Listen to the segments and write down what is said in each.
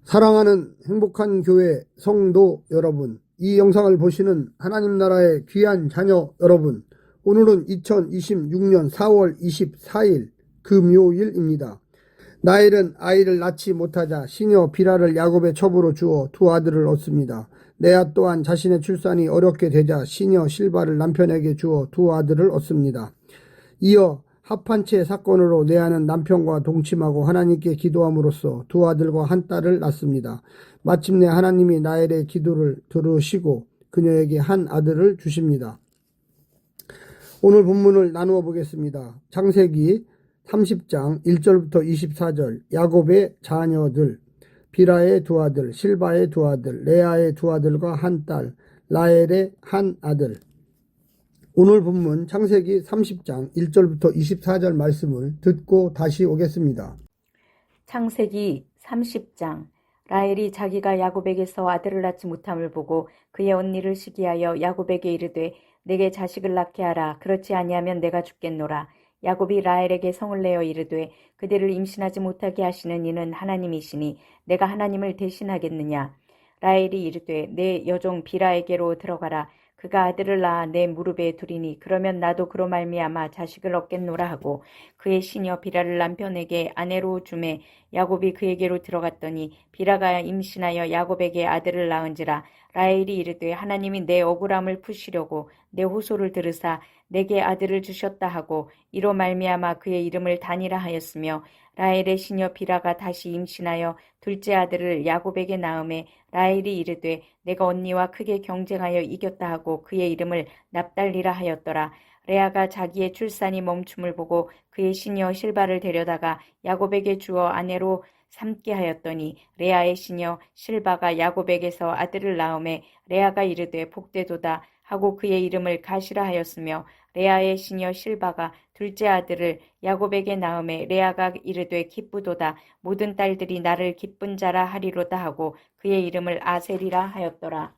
사랑하는 행복한 교회 성도 여러분, 이 영상을 보시는 하나님 나라의 귀한 자녀 여러분, 오늘은 2026년 4월 24일 금요일입니다. 라헬은 아이를 낳지 못하자 시녀 비라를 야곱의 첩으로 주어 두 아들을 얻습니다. 레아 또한 자신의 출산이 어렵게 되자 시녀 실바를 남편에게 주어 두 아들을 얻습니다. 이어 합한채 사건으로 레아는 남편과 동침하고 하나님께 기도함으로써 두 아들과 한 딸을 낳습니다. 마침내 하나님이 라헬의 기도를 들으시고 그녀에게 한 아들을 주십니다. 오늘 본문을 나누어 보겠습니다. 창세기 30장 1절부터 24절, 야곱의 자녀들, 비라의 두 아들, 실바의 두 아들, 레아의 두 아들과 한 딸, 라헬의 한 아들. 오늘 본문 창세기 30장 1절부터 24절 말씀을 듣고 다시 오겠습니다. 창세기 30장. 라헬이 자기가 야곱에게서 아들을 낳지 못함을 보고 그의 언니를 시기하여 야곱에게 이르되 내게 자식을 낳게 하라. 그렇지 아니하면 내가 죽겠노라. 야곱이 라헬에게 성을 내어 이르되 그대를 임신하지 못하게 하시는 이는 하나님이시니 내가 하나님을 대신하겠느냐. 라헬이 이르되 내 여종 비라에게로 들어가라. 그가 아들을 낳아 내 무릎에 두리니 그러면 나도 그로 말미암아 자식을 얻겠노라 하고 그의 시녀 비라를 남편에게 아내로 주매 야곱이 그에게로 들어갔더니 비라가 임신하여 야곱에게 아들을 낳은지라. 라헬이 이르되 하나님이 내 억울함을 푸시려고 내 호소를 들으사 내게 아들을 주셨다 하고 이로 말미암아 그의 이름을 다니라 하였으며 라헬의 시녀 비라가 다시 임신하여 둘째 아들을 야곱에게 낳음에 라헬이 이르되 내가 언니와 크게 경쟁하여 이겼다 하고 그의 이름을 납달리라 하였더라. 레아가 자기의 출산이 멈춤을 보고 그의 시녀 실바를 데려다가 야곱에게 주어 아내로 삼게 하였더니 레아의 시녀 실바가 야곱에게서 아들을 낳음에 레아가 이르되 복되도다 하고 그의 이름을 가시라 하였으며 레아의 시녀 실바가 둘째 아들을 야곱에게 낳음에 레아가 이르되 기쁘도다 모든 딸들이 나를 기쁜 자라 하리로다 하고 그의 이름을 아셀이라 하였더라.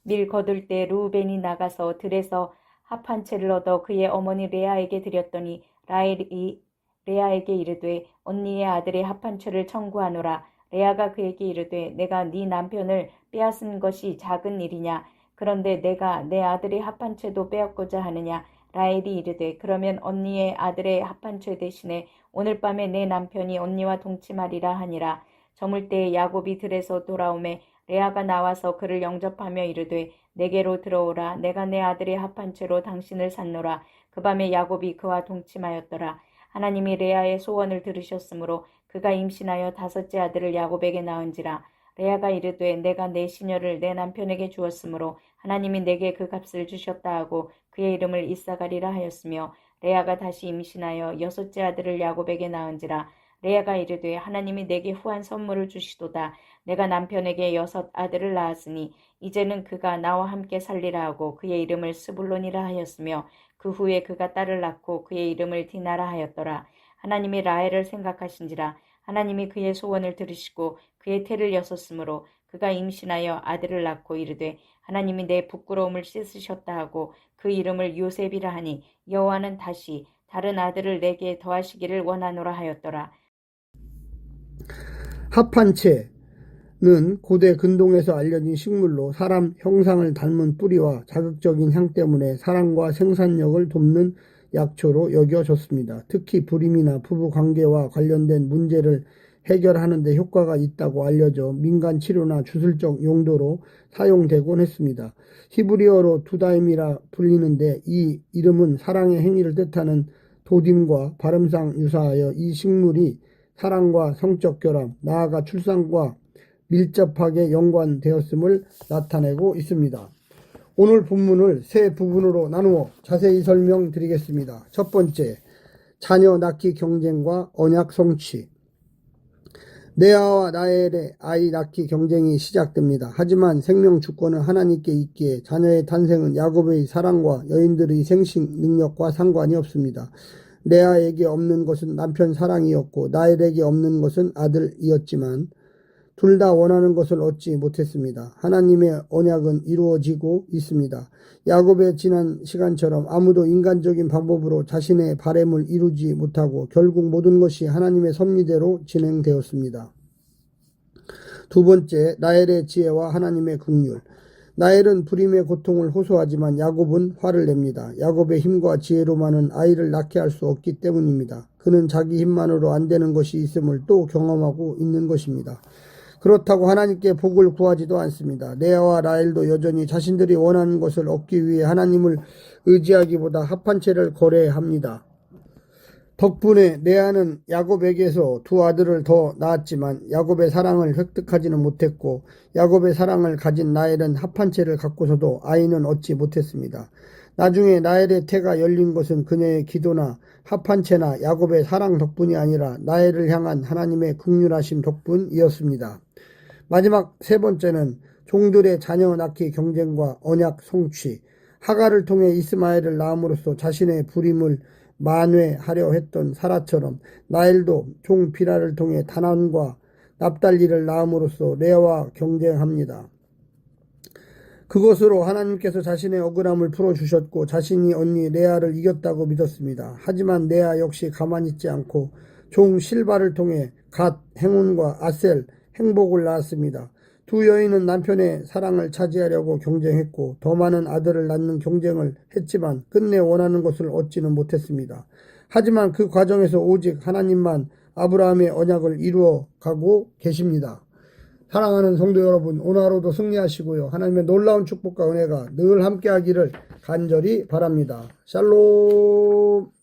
밀 거둘 때 르우벤이 나가서 들에서 합한 채를 얻어 그의 어머니 레아에게 드렸더니 라헬이 레아에게 이르되 언니의 아들의 합한 채를 청구하노라. 레아가 그에게 이르되 내가 네 남편을 빼앗은 것이 작은 일이냐. 그런데 내가 내 아들의 합한 채도 빼앗고자 하느냐. 라헬이 이르되 그러면 언니의 아들의 합한 채 대신에 오늘 밤에 내 남편이 언니와 동침하리라 하니라. 저물 때에 야곱이 들에서 돌아오매 레아가 나와서 그를 영접하며 이르되 내게로 들어오라. 내가 내 아들의 합한 채로 당신을 샀노라. 그 밤에 야곱이 그와 동침하였더라. 하나님이 레아의 소원을 들으셨으므로 그가 임신하여 다섯째 아들을 야곱에게 낳은지라. 레아가 이르되 내가 내 시녀를 내 남편에게 주었으므로 하나님이 내게 그 값을 주셨다 하고 그의 이름을 이사가리라 하였으며 레아가 다시 임신하여 여섯째 아들을 야곱에게 낳은지라. 레아가 이르되 하나님이 내게 후한 선물을 주시도다. 내가 남편에게 여섯 아들을 낳았으니 이제는 그가 나와 함께 살리라 하고 그의 이름을 스불론이라 하였으며 그 후에 그가 딸을 낳고 그의 이름을 디나라 하였더라. 하나님이 라헬을 생각하신지라. 하나님이 그의 소원을 들으시고 그의 태를 여섰으므로 그가 임신하여 아들을 낳고 이르되 하나님이 내 부끄러움을 씻으셨다 하고 그 이름을 요셉이라 하니 여호와는 다시 다른 아들을 내게 더하시기를 원하노라 하였더라. 합한 채는 고대 근동에서 알려진 식물로 사람 형상을 닮은 뿌리와 자극적인 향 때문에 사랑과 생산력을 돕는 약초로 여겨졌습니다. 특히 불임이나 부부 관계와 관련된 문제를 해결하는 데 효과가 있다고 알려져 민간 치료나 주술적 용도로 사용되곤 했습니다. 히브리어로 두다임이라 불리는데 이 이름은 사랑의 행위를 뜻하는 도딘과 발음상 유사하여 이 식물이 사랑과 성적 결합, 나아가 출산과 밀접하게 연관되었음을 나타내고 있습니다. 오늘 본문을 세 부분으로 나누어 자세히 설명드리겠습니다. 첫 번째, 자녀 낳기 경쟁과 언약 성취. 레아와 라헬의 아이 낳기 경쟁이 시작됩니다. 하지만 생명 주권은 하나님께 있기에 자녀의 탄생은 야곱의 사랑과 여인들의 생식 능력과 상관이 없습니다. 레아에게 없는 것은 남편 사랑이었고 라헬에게 없는 것은 아들이었지만 둘 다 원하는 것을 얻지 못했습니다. 하나님의 언약은 이루어지고 있습니다. 야곱의 지난 시간처럼 아무도 인간적인 방법으로 자신의 바램을 이루지 못하고 결국 모든 것이 하나님의 섭리대로 진행되었습니다. 두 번째, 라헬의 지혜와 하나님의 긍휼. 라헬은 불임의 고통을 호소하지만 야곱은 화를 냅니다. 야곱의 힘과 지혜로만은 아이를 낳게 할 수 없기 때문입니다. 그는 자기 힘만으로 안 되는 것이 있음을 또 경험하고 있는 것입니다. 그렇다고 하나님께 복을 구하지도 않습니다. 레아와 라헬도 여전히 자신들이 원하는 것을 얻기 위해 하나님을 의지하기보다 합한 채를 거래합니다. 덕분에 레아는 야곱에게서 두 아들을 더 낳았지만 야곱의 사랑을 획득하지는 못했고, 야곱의 사랑을 가진 라헬은 합한 채를 갖고서도 아이는 얻지 못했습니다. 나중에 라헬의 태가 열린 것은 그녀의 기도나 합한 채나 야곱의 사랑 덕분이 아니라 라헬을 향한 하나님의 긍휼하심 덕분이었습니다. 마지막 세 번째는 종들의 자녀 낳기 경쟁과 언약 성취. 하갈을 통해 이스마엘을 낳음으로써 자신의 불임을 만회하려 했던 사라처럼 라헬도 종 비라를 통해 다난과 납달리를 낳음으로써 레아와 경쟁합니다. 그것으로 하나님께서 자신의 억울함을 풀어주셨고 자신이 언니 레아를 이겼다고 믿었습니다. 하지만 레아 역시 가만히 있지 않고 종 실바를 통해 갓, 행운과 아셀, 행복을 낳았습니다. 두 여인은 남편의 사랑을 차지하려고 경쟁했고 더 많은 아들을 낳는 경쟁을 했지만 끝내 원하는 것을 얻지는 못했습니다. 하지만 그 과정에서 오직 하나님만 아브라함의 언약을 이루어 가고 계십니다. 사랑하는 성도 여러분, 오늘 하루도 승리하시고요. 하나님의 놀라운 축복과 은혜가 늘 함께하기를 간절히 바랍니다. 샬롬.